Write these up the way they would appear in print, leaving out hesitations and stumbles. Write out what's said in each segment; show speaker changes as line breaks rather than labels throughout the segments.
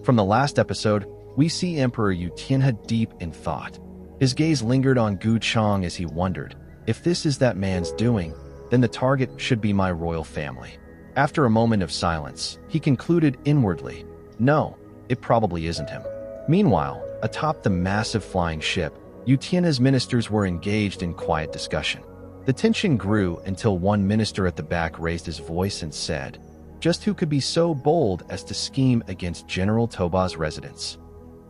From the last episode, we see Emperor Yu Tianhe deep in thought. His gaze lingered on Gu Changge as he wondered, if this is that man's doing, then the target should be my royal family. After a moment of silence, he concluded inwardly, no, it probably isn't him. Meanwhile, atop the massive flying ship, Yu Tianhe's ministers were engaged in quiet discussion. The tension grew until one minister at the back raised his voice and said, just who could be so bold as to scheme against General Toba's residence?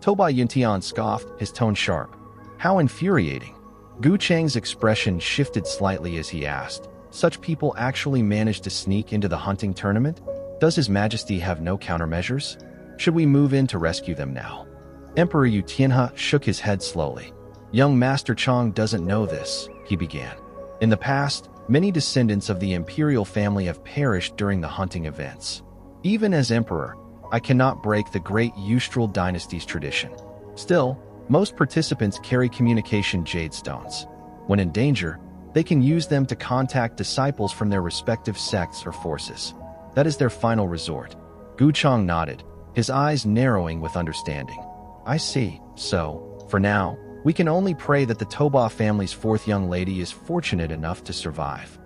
Toba Yuntian scoffed, his tone sharp. How infuriating. Gu Changge's expression shifted slightly as he asked, such people actually managed to sneak into the hunting tournament? Does His Majesty have no countermeasures? Should we move in to rescue them now? Emperor Yu Tianhe shook his head slowly. Young Master Changge doesn't know this, he began. In the past, many descendants of the imperial family have perished during the hunting events. Even as emperor, I cannot break the great Eustral dynasty's tradition. Still, most participants carry communication jade stones. When in danger, they can use them to contact disciples from their respective sects or forces. That is their final resort. Gu Changge nodded, his eyes narrowing with understanding. I see. So, for now, we can only pray that the Toba family's fourth young lady is fortunate enough to survive.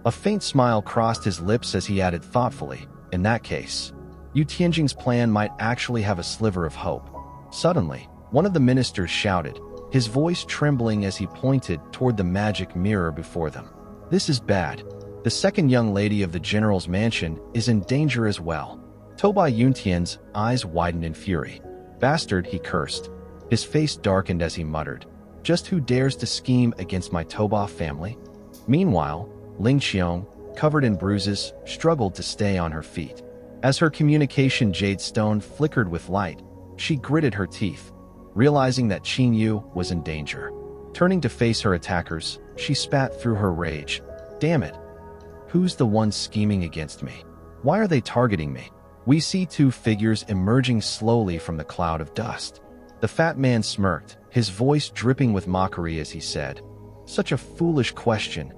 A faint smile crossed his lips as he added thoughtfully, in that case, Yu Tianjing's plan might actually have a sliver of hope. Suddenly, one of the ministers shouted, his voice trembling as he pointed toward the magic mirror before them. This is bad. The second young lady of the general's mansion is in danger as well. Toba Yuntian's eyes widened in fury. Bastard, he cursed. His face darkened as he muttered, just who dares to scheme against my Toba family? Meanwhile, Ling Qiong, covered in bruises, struggled to stay on her feet. As her communication jade stone flickered with light, she gritted her teeth, realizing that Qin Yu was in danger. Turning to face her attackers, she spat through her rage. Damn it. Who's the one scheming against me? Why are they targeting me? We see two figures emerging slowly from the cloud of dust. The fat man smirked, his voice dripping with mockery as he said, such a foolish question.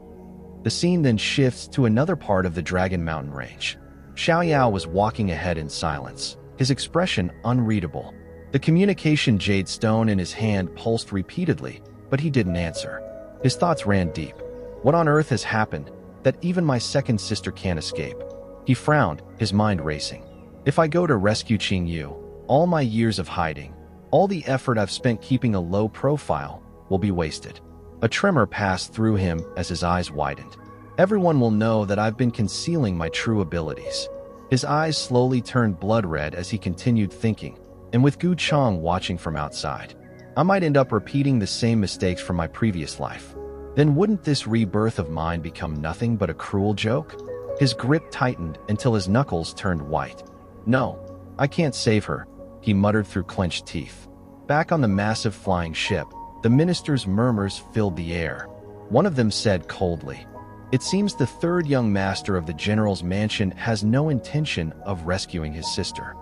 The scene then shifts to another part of the Dragon Mountain range. Shiao Yao was walking ahead in silence, his expression unreadable. The communication jade stone in his hand pulsed repeatedly, but he didn't answer. His thoughts ran deep. What on earth has happened that even my second sister can't escape? He frowned, his mind racing. If I go to rescue Qin Yu, all my years of hiding, all the effort I've spent keeping a low profile, will be wasted. A tremor passed through him as his eyes widened. Everyone will know that I've been concealing my true abilities. His eyes slowly turned blood red as he continued thinking, and with Gu Changge watching from outside, I might end up repeating the same mistakes from my previous life. Then wouldn't this rebirth of mine become nothing but a cruel joke? His grip tightened until his knuckles turned white. No, I can't save her, he muttered through clenched teeth. Back on the massive flying ship, the minister's murmurs filled the air. One of them said coldly, it seems the third young master of the general's mansion has no intention of rescuing his sister.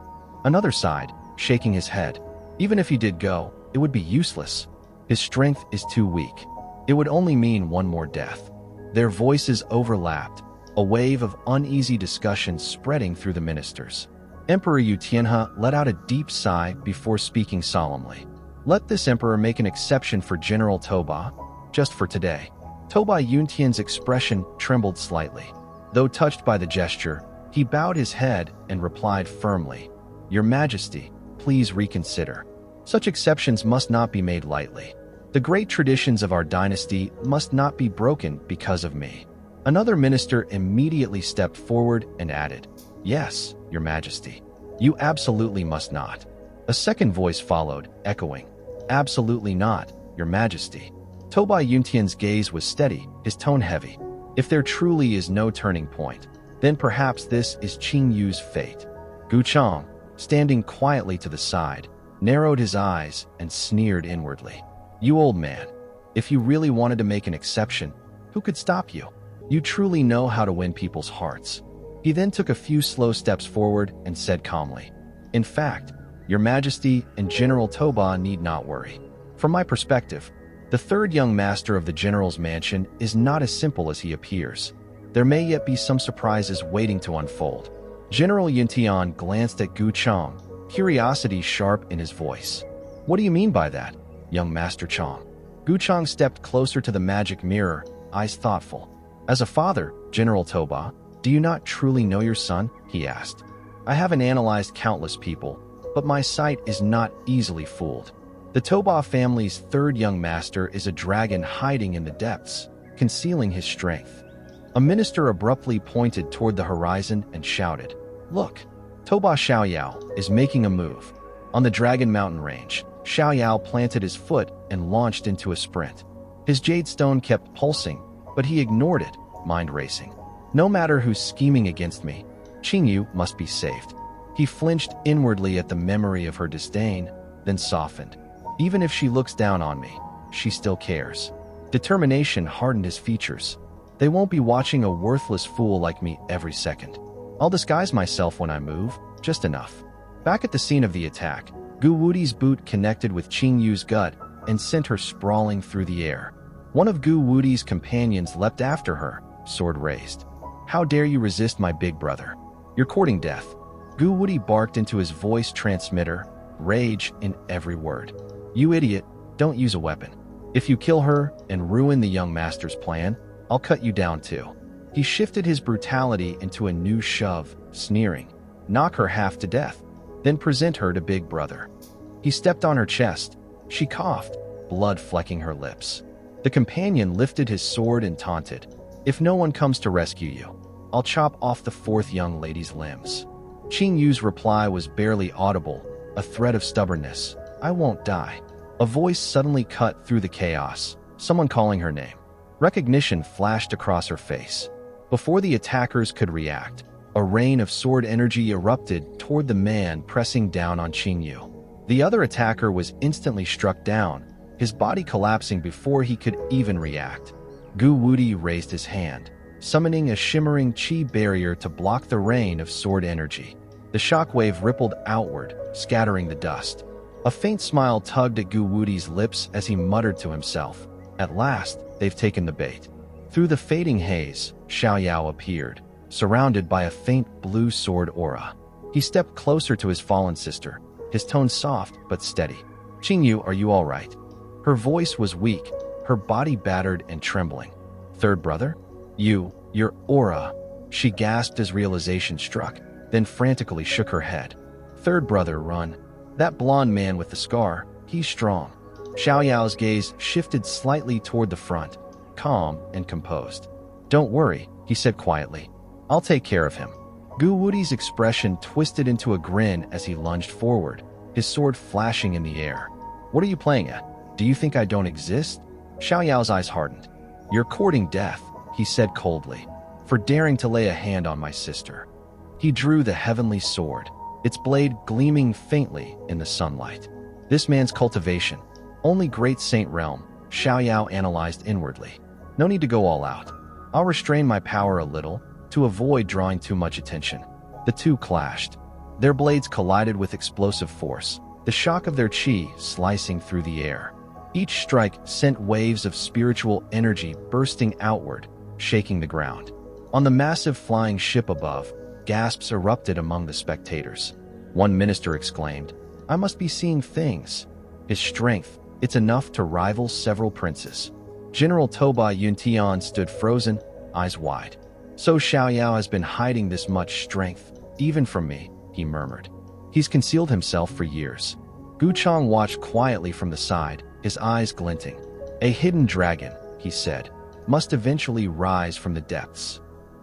Another sighed, shaking his head. Even if he did go, it would be useless. His strength is too weak. It would only mean one more death. Their voices overlapped, a wave of uneasy discussion spreading through the ministers. Emperor Yu Tianhe let out a deep sigh before speaking solemnly. Let this emperor make an exception for General Toba, just for today. Toba Yuntian's expression trembled slightly. Though touched by the gesture, he bowed his head and replied firmly, Your Majesty, please reconsider. Such exceptions must not be made lightly. The great traditions of our dynasty must not be broken because of me. Another minister immediately stepped forward and added, Yes, Your Majesty. You absolutely must not. A second voice followed, echoing, Absolutely not, Your Majesty. Toba Yuntian's gaze was steady, his tone heavy. If there truly is no turning point, then perhaps this is Qin Yu's fate. Gu Changge, standing quietly to the side, narrowed his eyes and sneered inwardly. You old man, if you really wanted to make an exception, who could stop you? You truly know how to win people's hearts. He then took a few slow steps forward and said calmly, In fact, Your Majesty and General Toba need not worry. From my perspective, the third young master of the general's mansion is not as simple as he appears. There may yet be some surprises waiting to unfold. General Yuntian glanced at Gu Changge, curiosity sharp in his voice. What do you mean by that, young Master Chang? Gu Changge stepped closer to the magic mirror, eyes thoughtful. As a father, General Toba, do you not truly know your son? He asked. I haven't analyzed countless people, but my sight is not easily fooled. The Toba family's third young master is a dragon hiding in the depths, concealing his strength. A minister abruptly pointed toward the horizon and shouted, Look, Toba Shiao Yao is making a move. On the Dragon Mountain range, Shiao Yao planted his foot and launched into a sprint. His jade stone kept pulsing, but he ignored it, mind racing. No matter who's scheming against me, Qingyu must be saved. He flinched inwardly at the memory of her disdain, then softened. Even if she looks down on me, she still cares. Determination hardened his features. They won't be watching a worthless fool like me every second. I'll disguise myself when I move, just enough. Back at the scene of the attack, Gu Wudi's boot connected with Qingyu's gut and sent her sprawling through the air. One of Gu Wudi's companions leapt after her, sword raised. How dare you resist my big brother? You're courting death. Gu Wudi barked into his voice transmitter, rage in every word. You idiot, don't use a weapon. If you kill her and ruin the young master's plan, I'll cut you down too. He shifted his brutality into a new shove, sneering. Knock her half to death, then present her to Big Brother. He stepped on her chest. She coughed, blood flecking her lips. The companion lifted his sword and taunted. If no one comes to rescue you, I'll chop off the fourth young lady's limbs. Qingyu's reply was barely audible, a threat of stubbornness. I won't die. A voice suddenly cut through the chaos, someone calling her name. Recognition flashed across her face. Before the attackers could react, a rain of sword energy erupted toward the man pressing down on Qingyu. The other attacker was instantly struck down, his body collapsing before he could even react. Gu Wudi raised his hand, summoning a shimmering chi barrier to block the rain of sword energy. The shockwave rippled outward, scattering the dust. A faint smile tugged at Gu Wudi's lips as he muttered to himself. At last, they've taken the bait. Through the fading haze, Shiao Yao appeared, surrounded by a faint blue sword aura. He stepped closer to his fallen sister, his tone soft but steady. Qingyu, are you all right? Her voice was weak, her body battered and trembling. Third brother? Your aura. She gasped as realization struck, then frantically shook her head. Third brother, run. That blonde man with the scar, he's strong. Shiao Yao's gaze shifted slightly toward the front, calm and composed. Don't worry, he said quietly. I'll take care of him. Gu Wudi's expression twisted into a grin as he lunged forward, his sword flashing in the air. What are you playing at? Do you think I don't exist? Shiao Yao's eyes hardened. You're courting death, he said coldly, for daring to lay a hand on my sister. He drew the heavenly sword, its blade gleaming faintly in the sunlight. This man's cultivation, only great saint realm, Shiao Yao analyzed inwardly. No need to go all out. I'll restrain my power a little to avoid drawing too much attention. The two clashed. Their blades collided with explosive force, the shock of their chi slicing through the air. Each strike sent waves of spiritual energy bursting outward, shaking the ground. On the massive flying ship above, gasps erupted among the spectators. One minister exclaimed, I must be seeing things. His strength, it's enough to rival several princes. General Toba Yuntian stood frozen, eyes wide. So Shiao Yao has been hiding this much strength, even from me, he murmured. He's concealed himself for years. Gu Changge watched quietly from the side, his eyes glinting. A hidden dragon, he said, must eventually rise from the depths.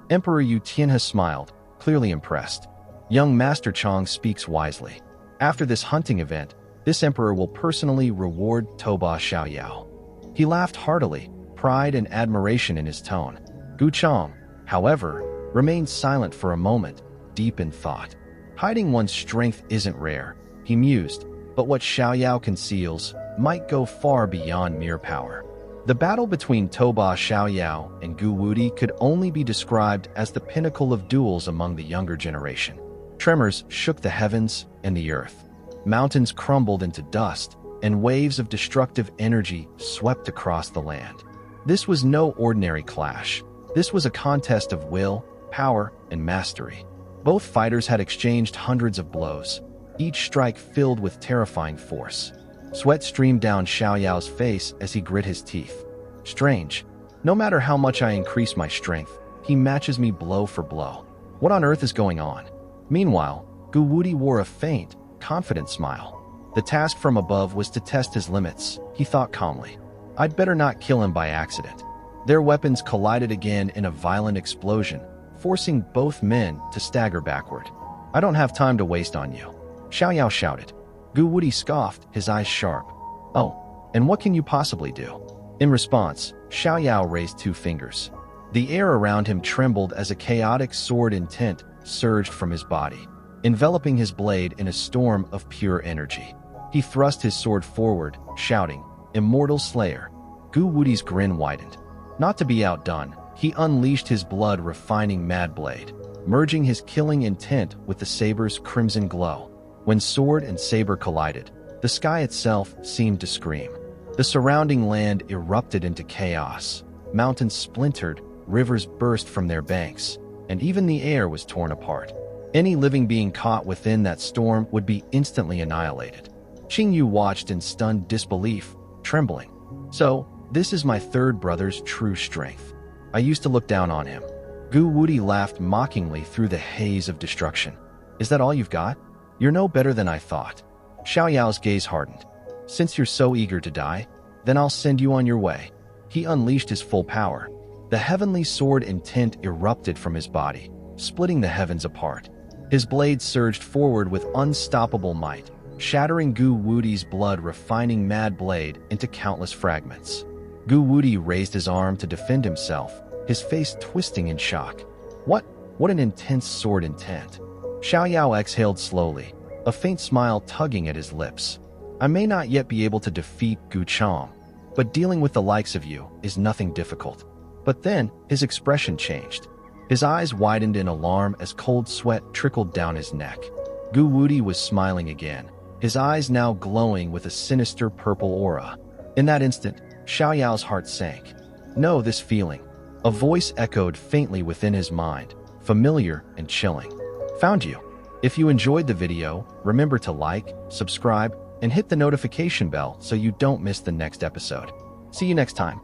Emperor Yu Tianhe smiled, clearly impressed. Young Master Chang speaks wisely. After this hunting event, this emperor will personally reward Toba Shiao Yao. He laughed heartily, pride and admiration in his tone. Gu Changge, however, remained silent for a moment, deep in thought. Hiding one's strength isn't rare, he mused, but what Shiao Yao conceals might go far beyond mere power. The battle between Toba Shiao Yao and Gu Wudi could only be described as the pinnacle of duels among the younger generation. Tremors shook the heavens and the earth. Mountains crumbled into dust, and waves of destructive energy swept across the land. This was no ordinary clash. This was a contest of will, power, and mastery. Both fighters had exchanged hundreds of blows. each strike filled with terrifying force. Sweat streamed down Xiao Yao's face as he grit his teeth. Strange. No matter how much I increase my strength, he matches me blow for blow. What on earth is going on? Meanwhile, Gu Wudi wore a faint, confident smile. The task from above was to test his limits, he thought calmly. I'd better not kill him by accident. Their weapons collided again in a violent explosion, forcing both men to stagger backward. I don't have time to waste on you, Xiao Yao shouted. Gu Wudi scoffed, his eyes sharp. Oh, and what can you possibly do? In response, Xiao Yao raised 2 fingers. The air around him trembled as a chaotic sword intent surged from his body, enveloping his blade in a storm of pure energy. He thrust his sword forward, shouting, "Immortal Slayer." Gu Wudi's grin widened. Not to be outdone, he unleashed his blood-refining mad blade, merging his killing intent with the saber's crimson glow. When sword and saber collided, the sky itself seemed to scream. The surrounding land erupted into chaos. Mountains splintered, rivers burst from their banks, and even the air was torn apart. Any living being caught within that storm would be instantly annihilated. Qingyu watched in stunned disbelief, trembling. So, this is my third brother's true strength. I used to look down on him. Gu Wudi laughed mockingly through the haze of destruction. Is that all you've got? You're no better than I thought. Xiao Yao's gaze hardened. Since you're so eager to die, then I'll send you on your way. He unleashed his full power. The heavenly sword intent erupted from his body, splitting the heavens apart. His blade surged forward with unstoppable might, shattering Gu Wudi's blood-refining mad blade into countless fragments. Gu Wudi raised his arm to defend himself, his face twisting in shock. What an intense sword intent. Xiao Yao exhaled slowly, a faint smile tugging at his lips. I may not yet be able to defeat Gu Changge, but dealing with the likes of you is nothing difficult. But then, his expression changed. His eyes widened in alarm as cold sweat trickled down his neck. Gu Wudi was smiling again, his eyes now glowing with a sinister purple aura. In that instant, Xiao Yao's heart sank. Know this feeling. A voice echoed faintly within his mind, familiar and chilling. Found you. If you enjoyed the video, remember to like, subscribe, and hit the notification bell so you don't miss the next episode. See you next time.